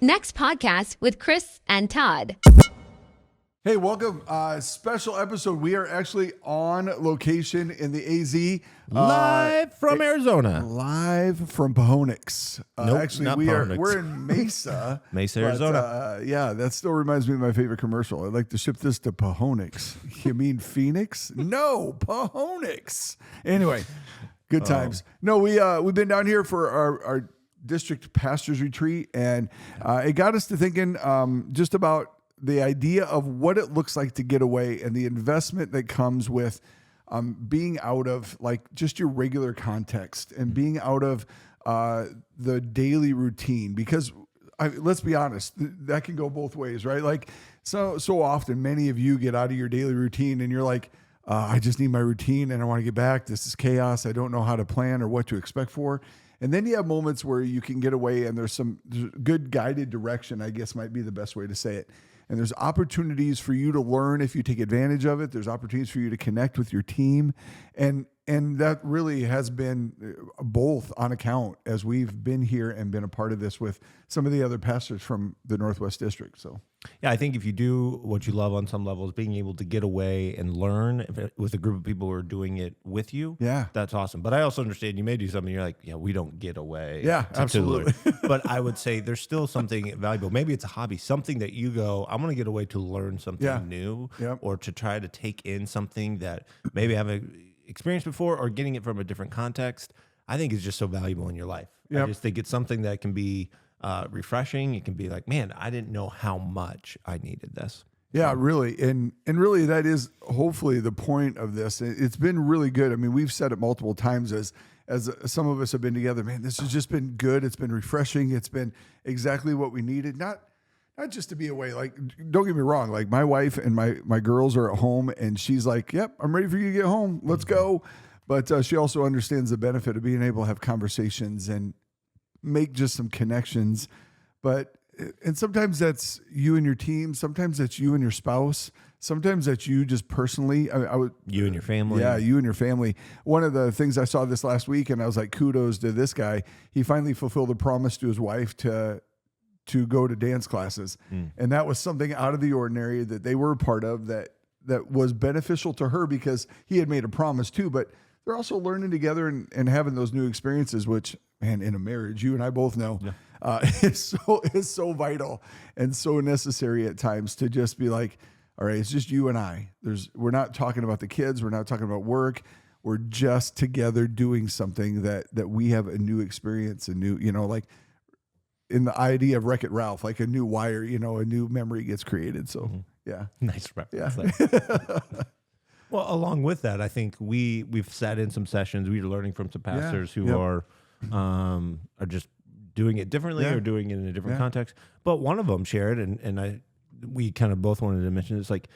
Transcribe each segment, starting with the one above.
Next podcast with Chris and Todd. Hey, welcome. Special episode. We are actually on location in the AZ. Live from Arizona. Live from Pahonix. Nope, actually, not we're Pahonix. in Mesa. Mesa, but, Arizona. yeah, that still reminds me of my favorite commercial. I'd like to ship this to Pahonix. You mean Phoenix? No, Pahonix. Anyway, good times. No, we've been down here for our district pastors retreat, and it got us to thinking just about the idea of what it looks like to get away and the investment that comes with being out of like just your regular context and being out of the daily routine. Because let's be honest, that can go both ways, right? Like so often, many of you get out of your daily routine and you're like, I just need my routine and I want to get back. This is chaos. I don't know how to plan or what to expect for. And then you have moments where you can get away and there's some good guided direction, I guess might be the best way to say it. And there's opportunities for you to learn if you take advantage of it. There's opportunities for you to connect with your team. And that really has been both on account as we've been here and been a part of this with some of the other pastors from the Northwest District. So, Yeah, I think if you do what you love on some levels, being able to get away and learn with a group of people who are doing it with you, that's awesome. But I also understand you may do something, you're like, yeah, we don't get away. Yeah, absolutely. But I would say there's still something valuable. Maybe it's a hobby, something that you go, I'm going to get away to learn something new or to try to take in something that maybe I haven't experienced before or getting it from a different context. I think is just so valuable in your life. I just think it's something that can be refreshing. It can be like, man, I didn't know how much I needed this. Yeah, really. And really that is hopefully the point of this. It's been really good. I mean, we've said it multiple times as some of us have been together, man, this has just been good. It's been refreshing. It's been exactly what we needed. Not just to be away. Like, don't get me wrong. Like my wife and my girls are at home and she's like, yep, I'm ready for you to get home. Let's go. But she also understands the benefit of being able to have conversations and make just some connections. And sometimes that's you and your team. Sometimes that's you and your spouse. Sometimes that's you just personally. You and your family. Yeah, you and your family. One of the things I saw this last week, and I was like, kudos to this guy. He finally fulfilled a promise to his wife to go to dance classes. And that was something out of the ordinary that they were a part of that was beneficial to her because he had made a promise too, but they're also learning together and having those new experiences, which, man, in a marriage, you and I both know, is so vital and so necessary at times to just be like, all right, it's just you and I. We're not talking about the kids. We're not talking about work. We're just together doing something that we have a new experience, a new, like in the idea of Wreck-It Ralph, like a new wire, a new memory gets created. So, yeah. Nice reference. Yeah. Well, along with that, I think we've sat in some sessions. We're learning from some pastors who are just doing it differently or doing it in a different context. But one of them shared, and we kind of both wanted to mention, it's like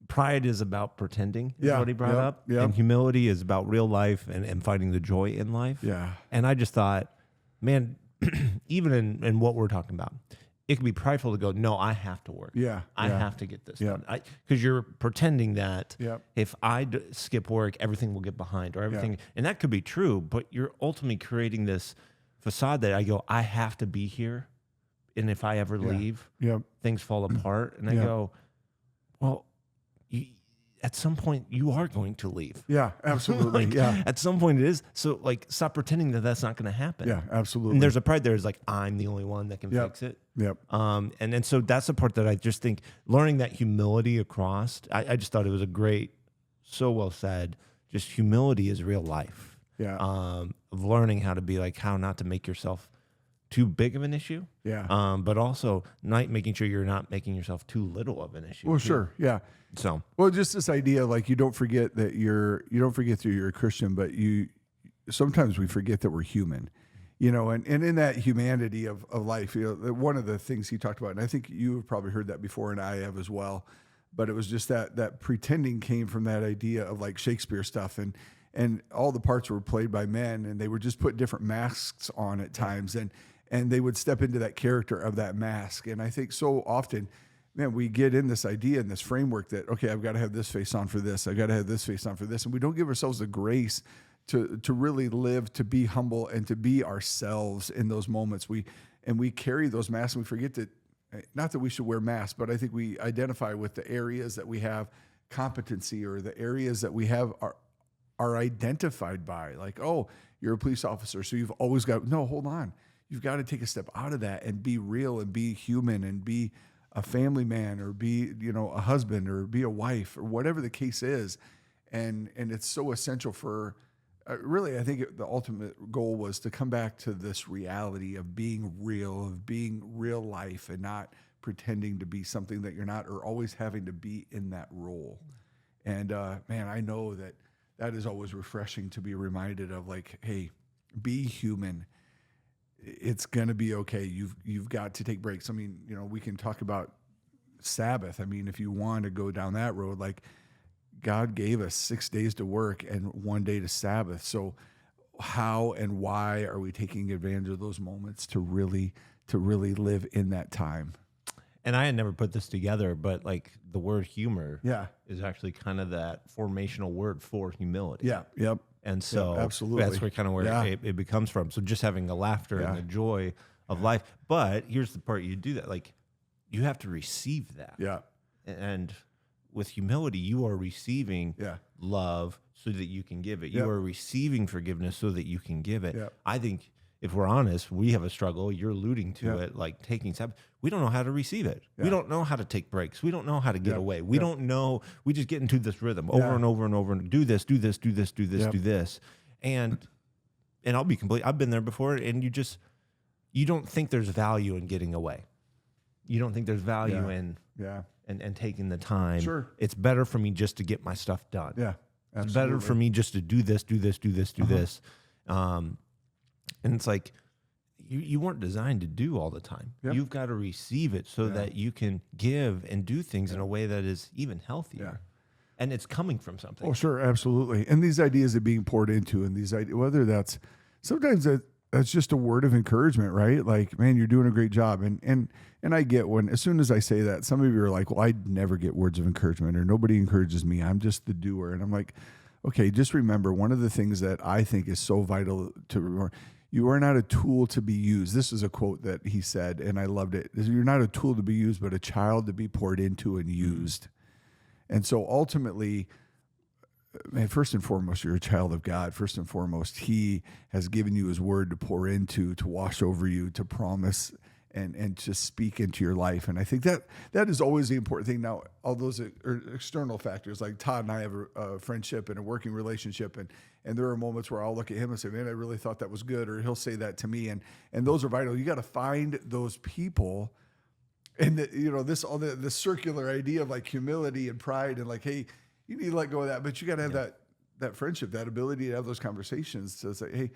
pride is about pretending, is what he brought up. Yeah. And humility is about real life and finding the joy in life. Yeah. And I just thought, man, even in what we're talking about, it can be prideful to go, no, I have to work. I have to get this done. Because you're pretending that if I skip work, everything will get behind or everything. And that could be true, but you're ultimately creating this facade that I go, I have to be here. And if I ever leave, things fall apart. And I go, well, at some point you are going to leave. Yeah, absolutely. At some point it is. So like, stop pretending that that's not going to happen. Yeah, absolutely. And there's a pride there is like, I'm the only one that can fix it. Yep. And so that's the part that I just think learning that humility across, I just thought it was a great, so well said, just humility is real life. Yeah. Of learning how to be like, how not to make yourself too big of an issue. Yeah. But also not making sure you're not making yourself too little of an issue. Well, sure. Yeah. So, well, just this idea, like you don't forget that you're a Christian, but sometimes we forget that we're human, and in that humanity of life, one of the things he talked about, and I think you have probably heard that before and I have as well, but it was just that pretending came from that idea of like Shakespeare stuff and all the parts were played by men and they would just put different masks on at times and they would step into that character of that mask. And I think so often, man, we get in this idea and this framework that, okay, I've got to have this face on for this. I've got to have this face on for this. And we don't give ourselves the grace to really live, to be humble, and to be ourselves in those moments. We carry those masks, and we forget that, not that we should wear masks, but I think we identify with the areas that we have competency, or the areas that we have are identified by, like, oh, you're a police officer, so you've always got, no, hold on. You've got to take a step out of that and be real and be human and be a family man, or be, a husband, or be a wife, or whatever the case is. And it's so essential for, really, I think the ultimate goal was to come back to this reality of being real, of being real life, and not pretending to be something that you're not, or always having to be in that role. And man, I know that is always refreshing to be reminded of, like, hey, be human. It's going to be okay. You've got to take breaks. I mean, we can talk about Sabbath. I mean, if you want to go down that road, like, God gave us 6 days to work and 1 day to Sabbath. So how and why are we taking advantage of those moments to really live in that time? And I had never put this together, but like the word humor Yeah. is actually kind of that formational word for humility. Yeah. Yep. And so absolutely. that's where it becomes from. So just having the laughter and the joy of life. But here's the part you do that. Like, you have to receive that. Yeah. And with humility, you are receiving love so that you can give it. You are receiving forgiveness so that you can give it. Yeah. I think if we're honest, we have a struggle. You're alluding to it, like taking Sabbath. We don't know how to receive it. Yeah. We don't know how to take breaks. We don't know how to get away. We don't know. We just get into this rhythm over and over and over and do this, do this, do this, do this, do this. And I'll be complete. I've been there before, and you don't think there's value in getting away. You don't think there's value in and taking the time. Sure. It's better for me just to get my stuff done. Yeah. Absolutely. It's better for me just to do this, do this, do this, do this. And it's like, you weren't designed to do all the time. Yep. You've got to receive it so that you can give and do things in a way that is even healthier. Yeah. And it's coming from something. Oh, sure. Absolutely. And these ideas are being poured into, and these ideas, whether sometimes that's just a word of encouragement, right? Like, man, you're doing a great job. And I get as soon as I say that, some of you are like, well, I never get words of encouragement, or nobody encourages me. I'm just the doer. And I'm like, okay, just remember, one of the things that I think is so vital to remember, you are not a tool to be used. This is a quote that he said, and I loved it. You're not a tool to be used, but a child to be poured into and used. And so ultimately, man, first and foremost, you're a child of God. First and foremost, he has given you his word to pour into, to wash over you, to promise, and to speak into your life. And I think that is always the important thing. Now, all those are external factors, like Todd and I have a friendship and a working relationship, and there are moments where I'll look at him and say, man, I really thought that was good, or he'll say that to me. And those are vital. You got to find those people. And this circular idea of like humility and pride, and like, hey, you need to let go of that, but you got to have that friendship, that ability to have those conversations to say, hey,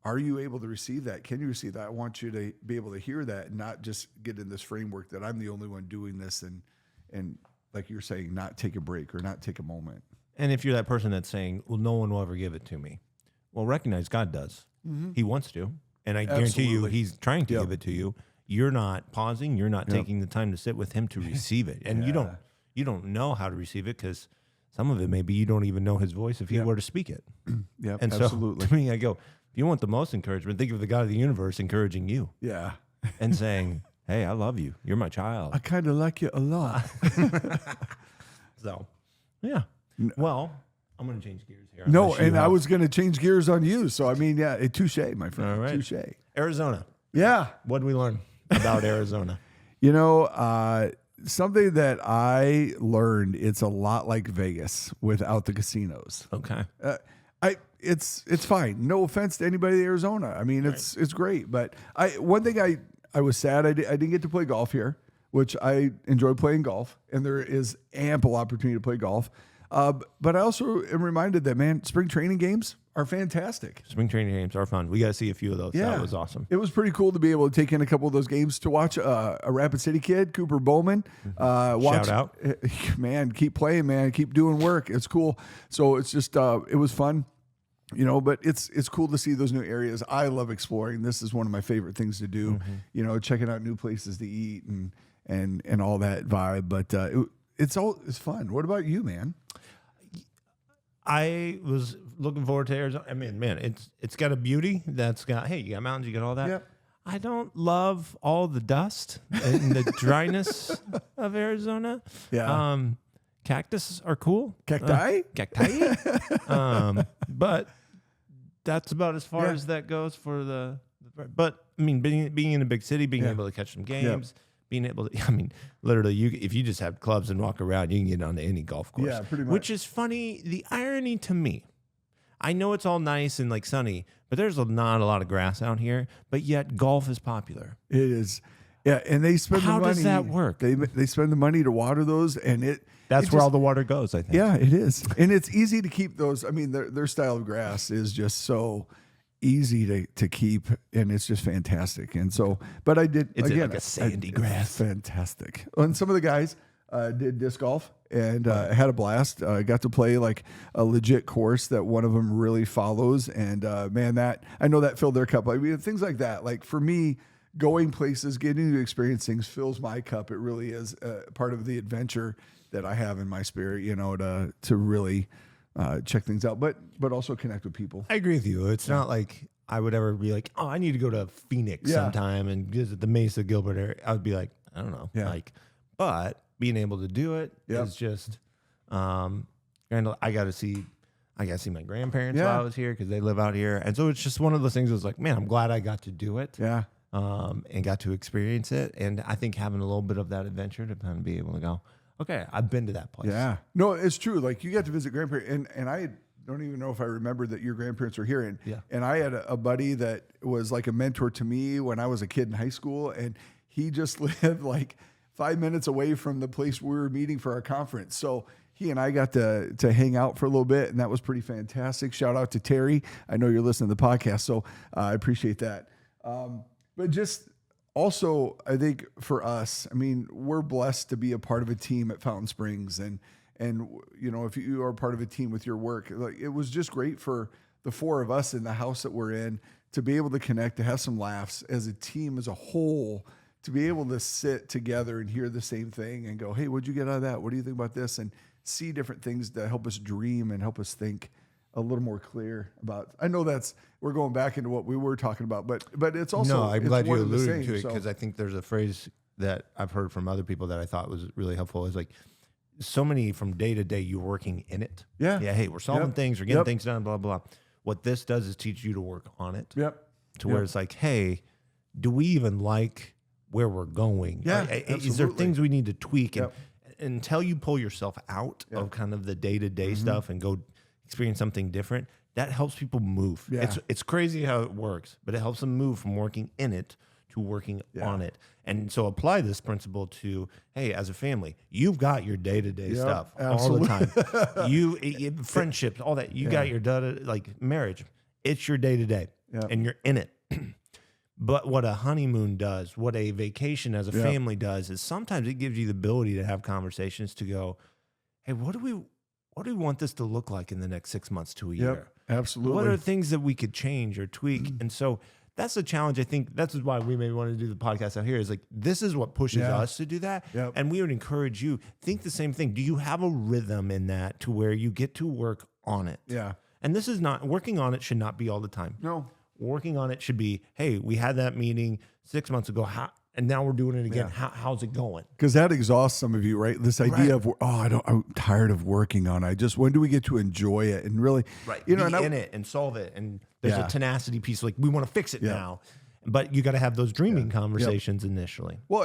are you able to receive that? Can you receive that? I want you to be able to hear that and not just get in this framework that I'm the only one doing this, and like you're saying, not take a break or not take a moment. And if you're that person that's saying, well, no one will ever give it to me, well, recognize God does. Mm-hmm. He wants to. And I guarantee you, he's trying to give it to you. You're not pausing. You're not taking the time to sit with him to receive it. And you don't know how to receive it, because some of it maybe you don't even know his voice if he were to speak it. Yeah, and absolutely. So to me, I go, if you want the most encouragement, think of the God of the universe encouraging you. Yeah. And saying, hey, I love you. You're my child. I kind of like you a lot. So, yeah. Well, I'm going to change gears here. No, and I was going to change gears on you. So, I mean, touche, my friend. All right. Touche. Arizona. Yeah. What did we learn about Arizona? Something that I learned, it's a lot like Vegas without the casinos. Okay. It's fine. No offense to anybody in Arizona. I mean, it's great. But one thing I was sad I didn't get to play golf here, which I enjoy playing golf, and there is ample opportunity to play golf. But I also am reminded that, man, spring training games are fantastic. Spring training games are fun. We got to see a few of those. Yeah. That was awesome. It was pretty cool to be able to take in a couple of those games, to watch a Rapid City kid, Cooper Bowman. Shout out. Man, keep playing, man. Keep doing work. It's cool. So it's just, it was fun. But it's cool to see those new areas. I love exploring. This is one of my favorite things to do, checking out new places to eat and all that vibe. But it's fun. What about you, man? I was looking forward to Arizona. I mean, man, it's got a beauty that's got, hey, you got mountains, you got all that. Yep. I don't love all the dust and the dryness of Arizona. Yeah. Cactus are cool. Cacti? Cacti. But that's about as far as that goes for the. But I mean, being in a big city, being able to catch some games, being able to, I mean, literally, if you just have clubs and walk around, you can get onto any golf course. Yeah, pretty much. Which is funny. The irony to me, I know it's all nice and like sunny, but there's not a lot of grass out here. But yet, golf is popular. It is. Yeah, and they spend the money. How does that work? They spend the money to water those, and that's where all the water goes, I think. Yeah, it is. And it's easy to keep those. I mean, their style of grass is just so easy to keep, and it's just fantastic. And so, but I did, it's again, like a sandy grass. Fantastic. And some of the guys did disc golf and had a blast. Got to play like a legit course that one of them really follows. And man, I know that filled their cup. I mean, things like that. Like for me, going places, getting to experience things fills my cup. It really is part of the adventure that I have in my spirit, to really check things out, but also connect with people. I agree with you. It's not like I would ever be like, oh, I need to go to Phoenix sometime and visit the Mesa Gilbert area. I would be like, I don't know. But being able to do it is just, and I got to see my grandparents while I was here because they live out here. And so it's just one of those things that was like, man, I'm glad I got to do it. Yeah. And got to experience it. And I think having a little bit of that adventure to kind of be able to go, okay, I've been to that place. Yeah. No, it's true. Like you got to visit grandparents, and I don't even know if I remember that your grandparents were here. And I had a buddy that was like a mentor to me when I was a kid in high school, and he just lived like 5 minutes away from the place we were meeting for our conference. So he and I got to hang out for a little bit, and that was pretty fantastic. Shout out to Terry. I know you're listening to the podcast, so I appreciate that. But just also, I think for us, I mean, we're blessed to be a part of a team at Fountain Springs, and if you are part of a team with your work, like it was just great for the four of us in the house that we're in to be able to connect, to have some laughs as a team, as a whole, to be able to sit together and hear the same thing and go, hey, what'd you get out of that? What do you think about this? And see different things that help us dream and help us think a little more clear about. I know we're going back into what we were talking about, but it's also, no, I'm glad you one and the alluded same, to it because I think there's a phrase that I've heard from other people that I thought was really helpful. Is like so many from day to day, you're working in it. Yeah. Hey, we're solving things, we're getting things done, blah, blah, blah. What this does is teach you to work on it. To where it's like, hey, do we even like where we're going? Yeah. Is there things we need to tweak? And until you pull yourself out of kind of the day to day stuff and go experience something different, that helps people move. It's crazy how it works, but it helps them move from working in it to working on it. And so apply this principle to, hey, as a family, you've got your day-to-day stuff all the time. You friendships, all that. You got your like marriage. It's your day-to-day and you're in it. But what a honeymoon does, what a vacation as a family does, is sometimes it gives you the ability to have conversations to go, hey, what do we want this to look like in the next 6 months to a year? Absolutely. What are things that we could change or tweak? And so that's a challenge. I think that's why we maybe want to do the podcast out here is like, this is what pushes us to do that. And we would encourage you, think the same thing. Do you have a rhythm in that to where you get to work on it? And this is not, working on it should not be all the time. No. Working on it should be, hey, we had that meeting 6 months ago. And now we're doing it again. How's it going? Because that exhausts some of you, right? This idea of, I'm tired of working on it. When do we get to enjoy it and really, be in it and solve it? And there's a tenacity piece, like we want to fix it now. But you got to have those dreaming conversations initially. Well,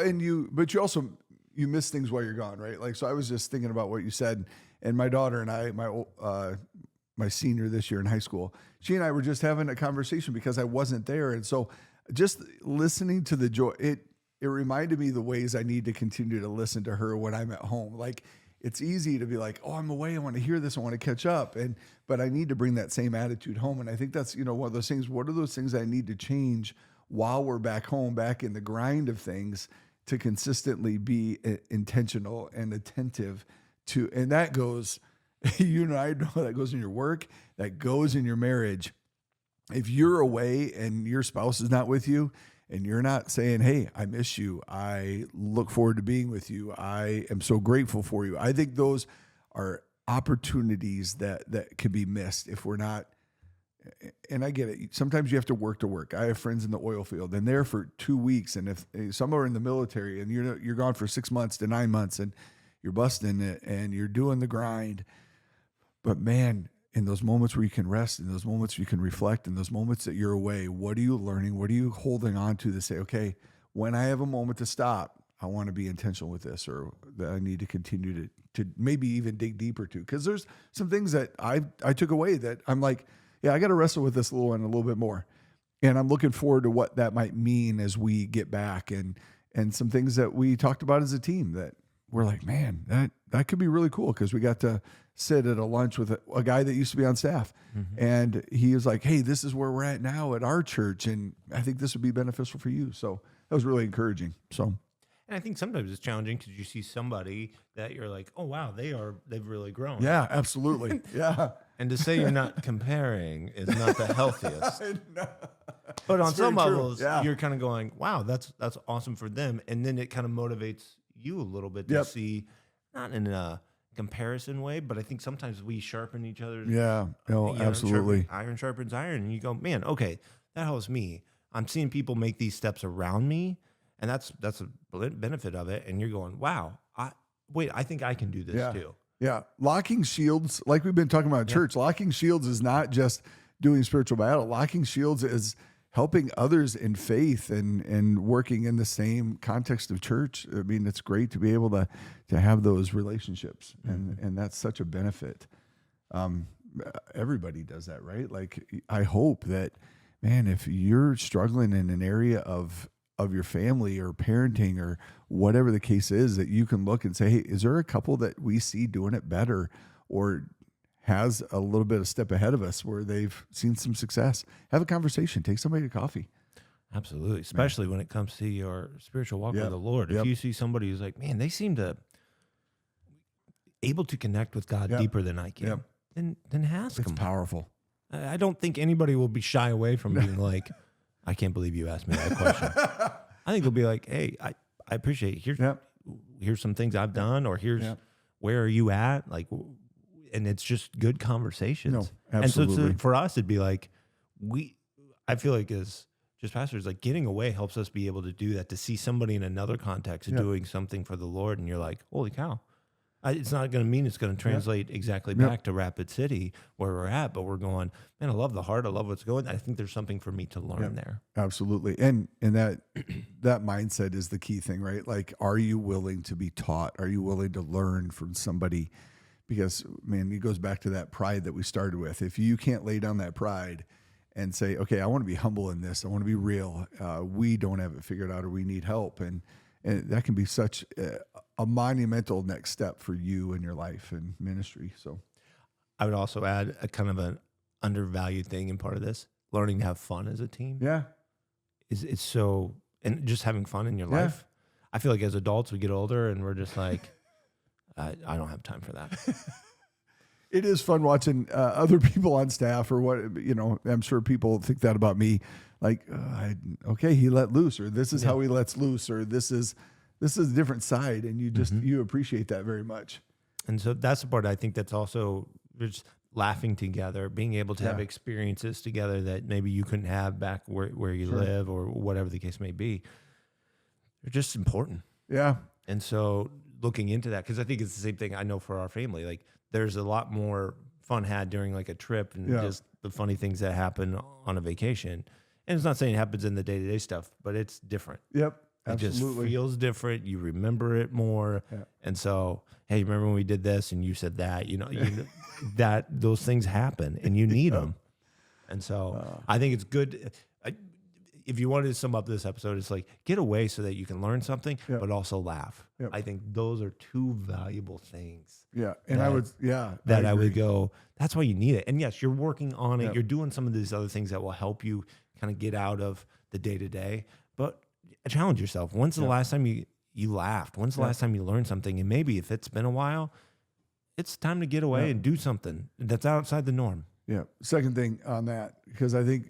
but you also, you miss things while you're gone, right? Like, so I was just thinking about what you said, and my daughter and I, my senior this year in high school, she and I were just having a conversation because I wasn't there. And so just listening to the joy, it reminded me the ways I need to continue to listen to her when I'm at home. Like, it's easy to be like, oh, I'm away, I want to hear this, I want to catch up. But I need to bring that same attitude home. And I think that's, one of those things, what are those things I need to change while we're back home, back in the grind of things, to consistently be intentional and attentive to, and that goes, you and I know that goes in your work, that goes in your marriage. If you're away and your spouse is not with you, and you're not saying, hey, I miss you, I look forward to being with you, I am so grateful for you, I think those are opportunities that can be missed if we're not. And I get it. Sometimes you have to work. I have friends in the oil field, and they're for 2 weeks. And if some are in the military, and you're gone for 6 months to 9 months, and you're busting it, and you're doing the grind. But man, in those moments where you can rest, in those moments you can reflect, in those moments that you're away, what are you learning? What are you holding on to say, okay, when I have a moment to stop, I want to be intentional with this, or that I need to continue to maybe even dig deeper to. Because there's some things that I took away that I'm like, yeah, I got to wrestle with this little one a little bit more. And I'm looking forward to what that might mean as we get back, and some things that we talked about as a team that we're like, man, that could be really cool, because we got to sit at a lunch with a guy that used to be on staff. And he was like, hey, this is where we're at now at our church, and I think this would be beneficial for you. So that was really encouraging. So. And I think sometimes it's challenging because you see somebody that you're like, oh, wow, they've really grown. Yeah, absolutely. Yeah. And to say you're not comparing is not the healthiest. No. But on It's some very true. levels, Yeah. you're kind of going, wow, that's awesome for them. And then it kind of motivates you a little bit to see, not in a comparison way, but I think sometimes we sharpen each other's. Yeah. No, absolutely. Iron sharpens iron. And you go, man, okay, that helps me. I'm seeing people make these steps around me. And that's a benefit of it. And you're going, wow, I think I can do this too. Yeah. Locking shields, like we've been talking about in church, locking shields is not just doing spiritual battle. Locking shields is helping others in faith and working in the same context of church. I mean, it's great to be able to have those relationships. And that's such a benefit. Everybody does that, right? Like, I hope that, man, if you're struggling in an area of your family or parenting or whatever the case is, that you can look and say, hey, is there a couple that we see doing it better or has a little bit of step ahead of us where they've seen some success? Have a conversation, take somebody to coffee. Absolutely. Especially when it comes to your spiritual walk with the Lord. If you see somebody who's like, man, they seem to able to connect with God deeper than I can, then ask them. It's powerful. I don't think anybody will be shy away from being like, I can't believe you asked me that question. I think they'll be like, hey, I appreciate it. Here's some things I've done, or here's where are you at? Like, and it's just good conversations. No, absolutely. And so for us, it'd be like, I feel like as just pastors, like getting away helps us be able to do that, to see somebody in another context doing something for the Lord. And you're like, holy cow. It's not going to mean it's going to translate exactly back to Rapid City where we're at, but we're going, man, I love the heart. I love what's going. I think there's something for me to learn there. Absolutely. And that mindset is the key thing, right? Like, are you willing to be taught? Are you willing to learn from somebody? Because, man, it goes back to that pride that we started with. If you can't lay down that pride and say, okay, I want to be humble in this, I want to be real, we don't have it figured out, or we need help. And that can be such a monumental next step for you in your life and ministry. So I would also add a kind of an undervalued thing in part of this, learning to have fun as a team. Yeah. It's so, and just having fun in your life. I feel like as adults, we get older and we're just like, I don't have time for that. It is fun watching other people on staff, or what, I'm sure people think that about me. Like, okay, he let loose, or this is how he lets loose, or this is a different side. And you just, you appreciate that very much. And so that's the part I think that's also just laughing together, being able to have experiences together that maybe you couldn't have back where you live, or whatever the case may be. They're just important. Yeah. And so looking into that, because I think it's the same thing I know for our family. Like, there's a lot more fun had during like a trip and just the funny things that happen on a vacation. And it's not saying it happens in the day-to-day stuff, but it's different. Yep. It Absolutely. just feels different. You remember it more. Yeah. And so, hey, remember when we did this and you said that, that those things happen and you need them. And so I think it's good. If you wanted to sum up this episode, it's like, get away so that you can learn something, but also laugh. Yep. I think those are two valuable things. Yeah. And I would go, that's why you need it. And yes, you're working on it. You're doing some of these other things that will help you kind of get out of the day-to-day, but challenge yourself. When's the last time you laughed? When's the last time you learned something? And maybe if it's been a while, it's time to get away and do something that's outside the norm. Yeah. Second thing on that, because I think,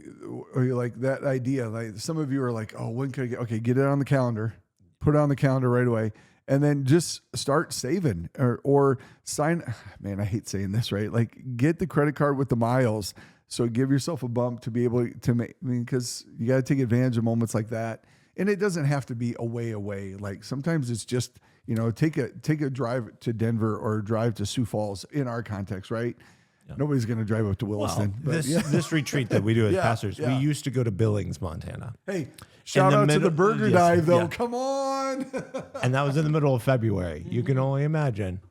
or you like that idea, like some of you are like, oh, when can I get it on the calendar, put it on the calendar right away. and then just start saving or sign. Man, I hate saying this, right? Like get the credit card with the miles. So give yourself a bump to be able to make, because you got to take advantage of moments like that. And it doesn't have to be away. Like sometimes it's just, take a drive to Denver or drive to Sioux Falls in our context, right? Yeah. Nobody's going to drive up to Williston. Well, this retreat that we do as pastors, we used to go to Billings, Montana. Hey, shout out to the burger dive, though. Yeah. Come on. And that was in the middle of February. You can only imagine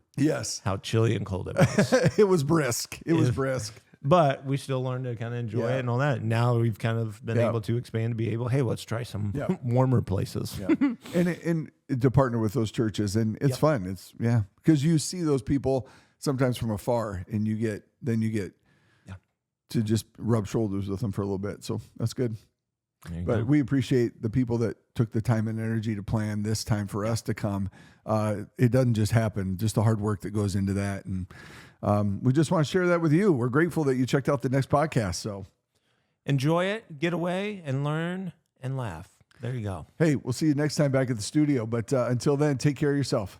how chilly and cold it was. It was brisk. It was brisk. But we still learned to kind of enjoy it and all that. Now we've kind of been able to expand to be able, hey, let's try some warmer places. Yeah. and to partner with those churches. And it's fun. It's because you see those people sometimes from afar, and you get to just rub shoulders with them for a little bit. So that's good. But we appreciate the people that took the time and energy to plan this time for us to come. It doesn't just happen, just the hard work that goes into that. And we just want to share that with you. We're grateful that you checked out the next podcast. So enjoy it, get away and learn and laugh. There you go. Hey, we'll see you next time back at the studio. But until then, take care of yourself.